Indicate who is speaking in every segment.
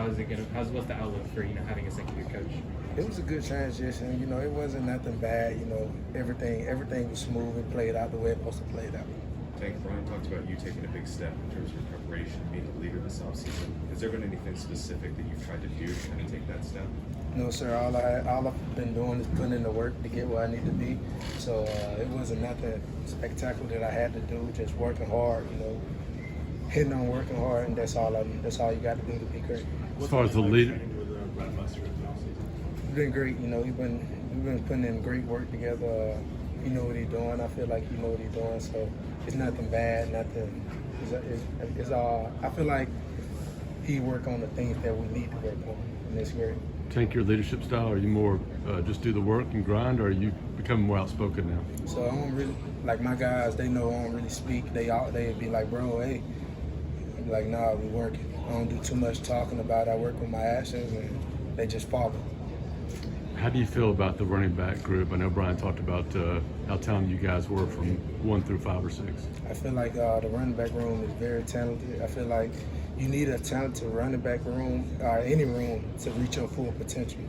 Speaker 1: What's the outlook for having a second year coach?
Speaker 2: It was a good transition. It wasn't nothing bad. Everything was smooth and played out the way it was supposed to play out.
Speaker 3: Tank, Brian talked about you taking a big step in terms of your preparation, being a leader this offseason. Has there been anything specific that you've tried to do to kind of take that step?
Speaker 2: No, sir. All I've been doing is putting in the work to get where I need to be. So it wasn't nothing spectacular that I had to do. Just working hard, hitting on working hard, and that's all you got to do to be great.
Speaker 4: As far as the leader,
Speaker 2: It's been great. We've been putting in great work together. He know what he's doing. I feel like he know what he's doing. So it's nothing bad. Nothing. It's all. I feel like he work on the things that we need to work on, and it's great.
Speaker 4: Tank, your leadership style, are you more just do the work and grind, or are you becoming more outspoken now?
Speaker 2: So I don't really, like my guys, they know I don't really speak. They'd be like, bro, hey. I'd be like, nah, we working. I don't do too much talking about it. I work with my actions, and they just follow.
Speaker 4: How do you feel about the running back group? I know Brian talked about how talented you guys were from 1 through 5 or 6.
Speaker 2: I feel like the running back room is very talented. I feel like you need a talented running back room, any room, to reach your full potential.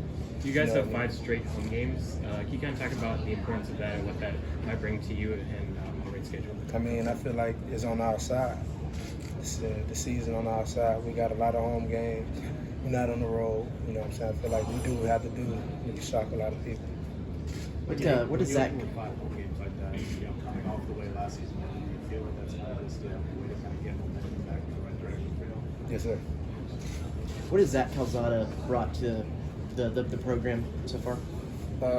Speaker 1: You guys have 5 straight home games. Can you kind of talk about the importance of that and what that might bring to you and the schedule?
Speaker 2: I feel like it's on our side. It's the season on our side. We got a lot of home games. We're not on the road. You know what I'm saying? I feel like we do what we have to do to shock a lot of people.
Speaker 5: What does that?
Speaker 6: 5 home games like that, coming off the way last season, do you feel like that's not just a way to kind of get momentum back in the right direction for you?
Speaker 2: Yes, sir.
Speaker 5: What has Zach Calzada brought to the program so far?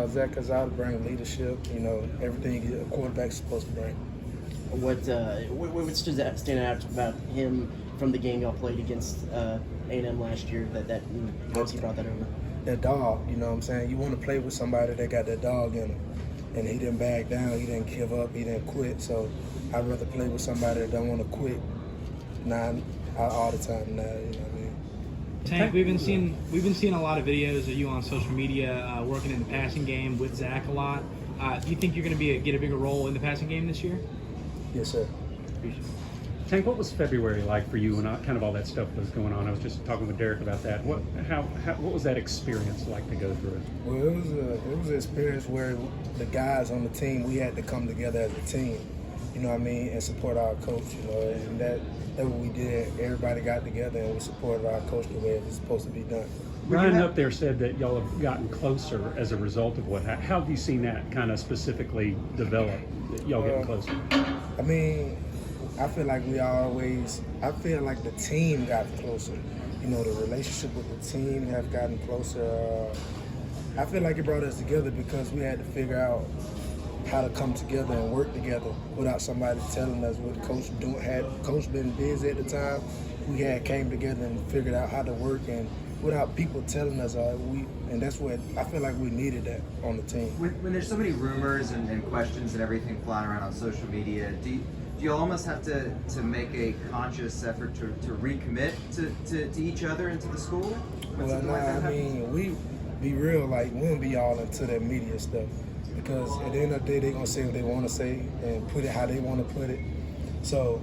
Speaker 2: Zach Calzada brings leadership. Everything a quarterback's supposed to bring.
Speaker 5: What stood out about him from the game y'all played against A&M last year that once he brought that over?
Speaker 2: That dog, you know what I'm saying? You want to play with somebody that got that dog in him. And he didn't back down, he didn't give up, he didn't quit. So I'd rather play with somebody that don't want to quit all the time now, you know what I mean?
Speaker 7: Tank, we've been seeing a lot of videos of you on social media working in the passing game with Zach a lot. Do you think you're going to get a bigger role in the passing game this year?
Speaker 2: Yes, sir.
Speaker 8: Tank, what was February like for you when kind of all that stuff was going on? I was just talking with Derek about that. What was that experience like to go through?
Speaker 2: Well, it was an experience where the guys on the team, we had to come together as a team, you know what I mean, and support our coach, and that's what we did. Everybody got together and we supported our coach the way it was supposed to be done.
Speaker 8: Ryan up there said that y'all have gotten closer as a result of what. How have you seen that kind of specifically develop? Y'all getting closer?
Speaker 2: I feel like I feel like the team got closer. The relationship with the team have gotten closer. I feel like it brought us together because we had to figure out how to come together and work together without somebody telling us what coach doing. Had coach been busy at the time, we had came together and figured out how to work, and without people telling us, and that's what I feel like we needed that on the team.
Speaker 9: When there's so many rumors and questions and everything flying around on social media, do you almost have to make a conscious effort to recommit to each other and to the school?
Speaker 2: We be real, like we don't be all into that media stuff, because at the end of the day they're gonna say what they want to say and put it how they want to put it. So,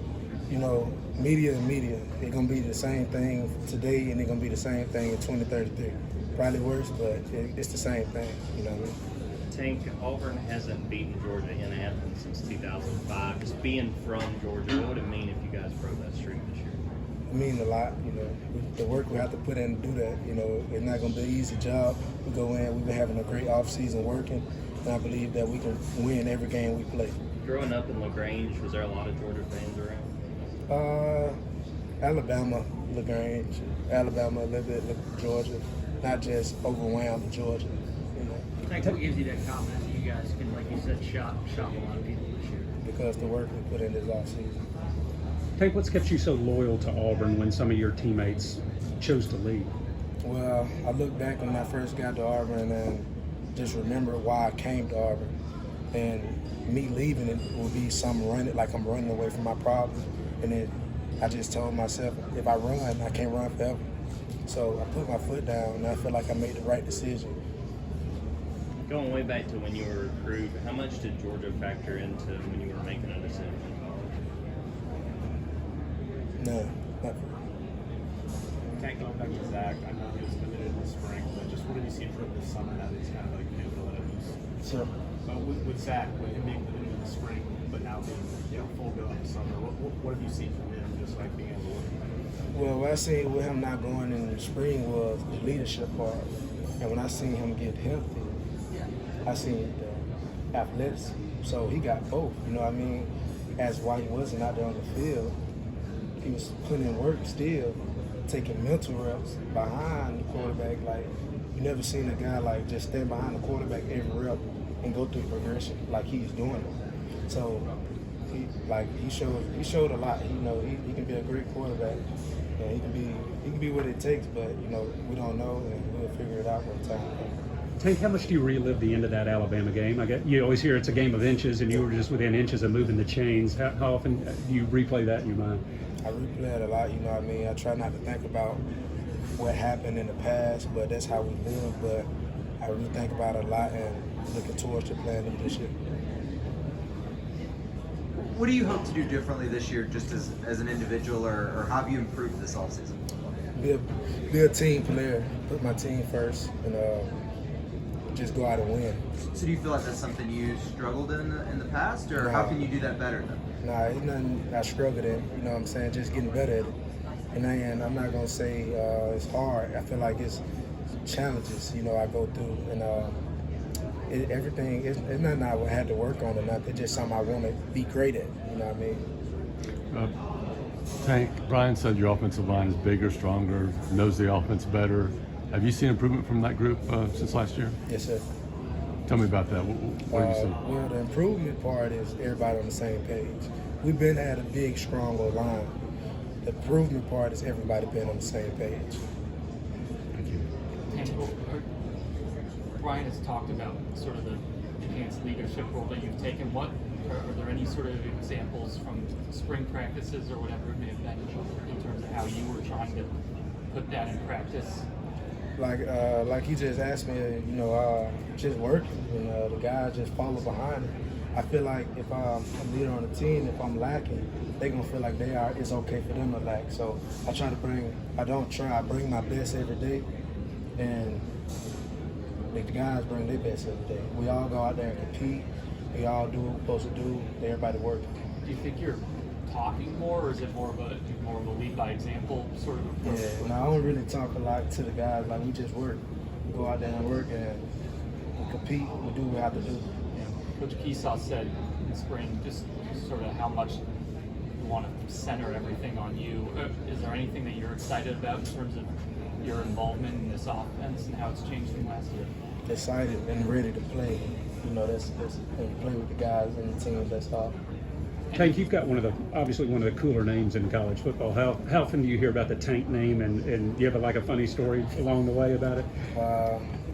Speaker 2: media and media, they're gonna be the same thing today and they're gonna be the same thing in 2033. Probably worse, but it's the same thing, you know what I mean?
Speaker 10: Tank, Auburn hasn't beaten Georgia in Athens since 2005. Just being from Georgia, what would it mean if you guys broke that streak this year?
Speaker 2: It means a lot, the work we have to put in to do that. It's not going to be an easy job. We go in, we've been having a great off-season working, and I believe that we can win every game we play.
Speaker 10: Growing up in LaGrange, was there a lot of Georgia fans around?
Speaker 2: Alabama, LaGrange, Alabama, a little bit Georgia, not just overwhelmed Georgia.
Speaker 11: Like, what gives you that confidence that you guys can, like you said, shock a lot of people this year?
Speaker 2: Because the work we put in this offseason.
Speaker 8: Tank, what's kept you so loyal to Auburn when some of your teammates chose to leave?
Speaker 2: Well, I look back when I first got to Auburn and just remember why I came to Auburn. And me leaving it would be like I'm running away from my problems. And then I just told myself, if I run, I can't run forever. So I put my foot down and I feel like I made the right decision.
Speaker 10: Going way back to when you were recruited, how much did Georgia factor into when you were making a decision in college?
Speaker 2: No, not really.
Speaker 11: Tank,
Speaker 6: back to Zach. I know he was limited in the spring, but just what have you seen from him this summer now that he's kind of like been able to let it loose?
Speaker 2: So,
Speaker 6: With Zach, with him being limited in the spring, but now being full go in the summer, what have you seen from him just like being able to work?
Speaker 2: well, what I seen with him not going in the spring was the leadership part. And when I seen him get healthy, I seen the athletics. So he got both, you know what I mean? As why he wasn't out there on the field, he was putting in work still, taking mental reps behind the quarterback. Like, you never seen a guy like just stand behind the quarterback every rep and go through progression like he's doing it. So he showed a lot. You know, he can be a great quarterback, and he can be what it takes. But you know, we don't know, and we'll figure it out when time comes.
Speaker 8: Tank, how much do you relive the end of that Alabama game? You always hear it's a game of inches, and you were just within inches of moving the chains. How often do you replay that in your mind?
Speaker 2: I replay it a lot, you know what I mean? I try not to think about what happened in the past, but that's how we live. But I really think about it a lot and looking towards the plan of this year.
Speaker 9: What do you hope to do differently this year, just as an individual, or how have you improved this offseason?
Speaker 2: Be a team player, put my team first, and just go out and win.
Speaker 9: So do you feel like that's something you struggled in the past, or how can you do that better then?
Speaker 2: Nah, it's nothing I struggled in, you know what I'm saying, just getting better at it. And I'm not going to say it's hard. I feel like it's challenges, you know, I go through. And everything, it's nothing I had to work on or nothing. It's just something I want to be great at, you know what I mean?
Speaker 4: Tank, Brian said your offensive line is bigger, stronger, knows the offense better. Have you seen improvement from that group since last year?
Speaker 2: Yes, sir.
Speaker 4: Tell me about that. What have you seen?
Speaker 2: Well, the improvement part is everybody on the same page. We've been at a big, strong line. The improvement part is everybody being on the same page.
Speaker 4: Thank you.
Speaker 1: Brian has talked about sort of the enhanced leadership role that you've taken. Are there any sort of examples from spring practices or whatever it may have been in terms of how you were trying to put that in practice?
Speaker 2: Like he just asked me, you know, just working, and the guys just follow behind it. I feel like if I'm a leader on the team, if I'm lacking, they're gonna feel like it's okay for them to lack. So I bring my best every day, and the guys bring their best every day. We all go out there and compete. We all do what we're supposed to do. Everybody working.
Speaker 1: Do you think you're talking more, or is it more of a lead by example sort of approach?
Speaker 2: Yeah, no, I don't really talk a lot to the guys. Like, we just work. We go out there and work, and we compete. We do what we have to do.
Speaker 1: Yeah. Coach Keesaw said in spring just sort of how much you want to center everything on you. Is there anything that you're excited about in terms of your involvement in this offense and how it's changed from last year?
Speaker 2: Excited and ready to play. You know, that's and play with the guys and the team. That's all.
Speaker 8: Tank, you've got obviously one of the cooler names in college football. How often do you hear about the Tank name, and do you have a funny story along the way about it?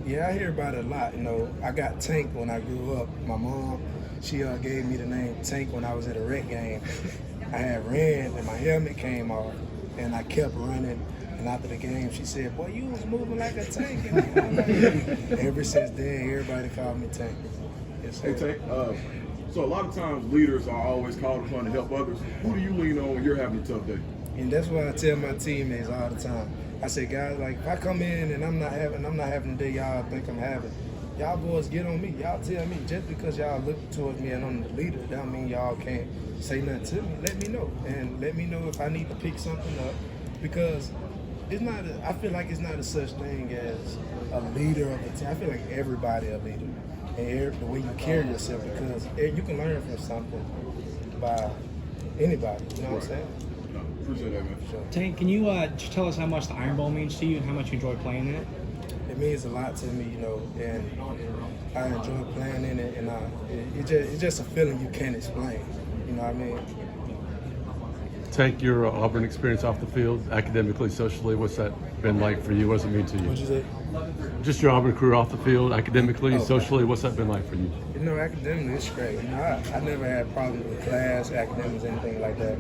Speaker 2: Yeah, I hear about it a lot. You know, I got Tank when I grew up. My mom, she gave me the name Tank when I was at a rec game. I had ran and my helmet came off, and I kept running. And after the game, she said, "Boy, you was moving like a tank." Ever since then, everybody called me Tank. Yes, sir.
Speaker 12: Hey, Tank. So a lot of times leaders are always called upon to help others. Who do you lean on when you're having a tough day?
Speaker 2: And that's what I tell my teammates all the time. I say, guys, like, if I come in and I'm not having the day y'all think I'm having, y'all boys get on me. Y'all tell me. Just because y'all look towards me and I'm the leader, that don't mean y'all can't say nothing to me. Let me know. And let me know if I need to pick something up. Because I feel like it's not a such thing as a leader of a team. I feel like everybody a leader. And the way you carry yourself, because you can learn from something by anybody. You know what I'm saying?
Speaker 12: No, appreciate that, man.
Speaker 2: Sure.
Speaker 7: Tank, can you just tell us how much the Iron Bowl means to you and how much you enjoy playing in it?
Speaker 2: It means a lot to me, you know, and I enjoy playing in it, and it's just a feeling you can't explain. You know what I mean?
Speaker 4: Tank, your Auburn experience off the field, academically, socially, what's that been like for you? What does it mean to you?
Speaker 2: What'd you say?
Speaker 4: Just your Auburn career off the field, academically, socially, what's that been like for you?
Speaker 2: You know, academically, it's great. You know, I never had problems with class, academics, anything like that.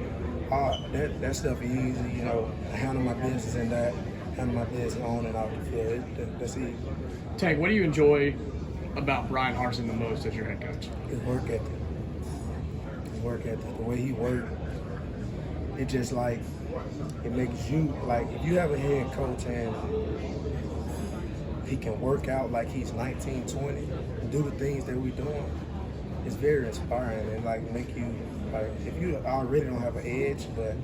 Speaker 2: That stuff is easy, you know, handle my business in that, handle my business on and off the field. That's easy.
Speaker 7: Tank, what do you enjoy about Brian Harsin the most as your head coach?
Speaker 2: His work ethic. The way he worked. It's just like it makes you, like, if you have a head coach and he can work out like he's 19, 20, and do the things that we're doing, it's very inspiring and like make you, like, if you already don't have an edge, but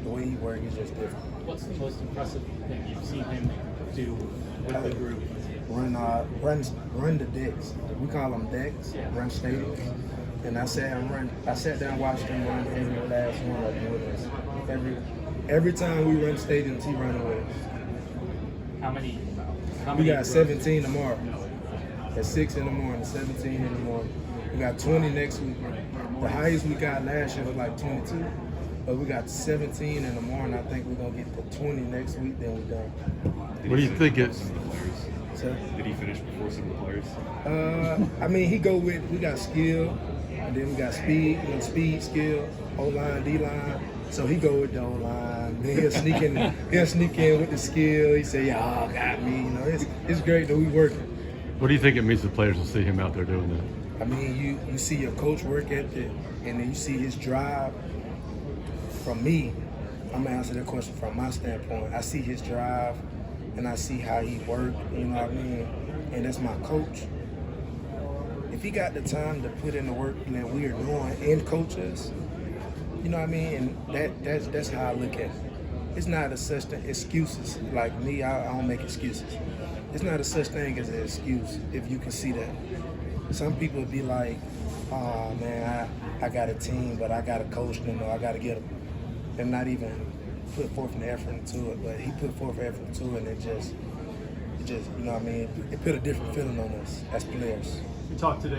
Speaker 2: the way he works is just different.
Speaker 1: What's the most impressive thing you've seen him do with the group?
Speaker 2: Run the decks. We call them decks, run stadiums. And I sat down and watched him run every last one of them with us. Every time we run stadiums, he run with us.
Speaker 1: How many
Speaker 2: We got 17 tomorrow. At 6 in the morning, 17 in the morning. We got 20 next week. The highest we got last year was like 22. But we got 17 in the morning. I think we're going to get to 20 next week, then we're done.
Speaker 4: What do you think it's?
Speaker 2: So,
Speaker 3: Did he finish before some of the players?
Speaker 2: I mean, he go with, we got skill, and then we got speed, speed, skill, O-line, D-line. So he go with the O-line. Then he'll sneak in with the skill. He say, y'all got me. It's great that we working.
Speaker 4: What do you think it means to players to see him out there doing that?
Speaker 2: I mean, you see your coach work ethic, and then you see his drive. From me, I'm gonna answer that question from my standpoint. I see his drive, and I see how he work. You know what I mean? And that's my coach. If he got the time to put in the work that we are doing and coaches, you know what I mean? And that's how I look at it. It's not a such thing, excuses. Like me, I don't make excuses. It's not a such thing as an excuse if you can see that. Some people be like, oh man, I got a team, but I got to coach them, or I got to get them. And not even put forth an effort into it, but he put forth effort into it, and it just, you know what I mean? It put a different feeling on us as players.
Speaker 7: We talked today.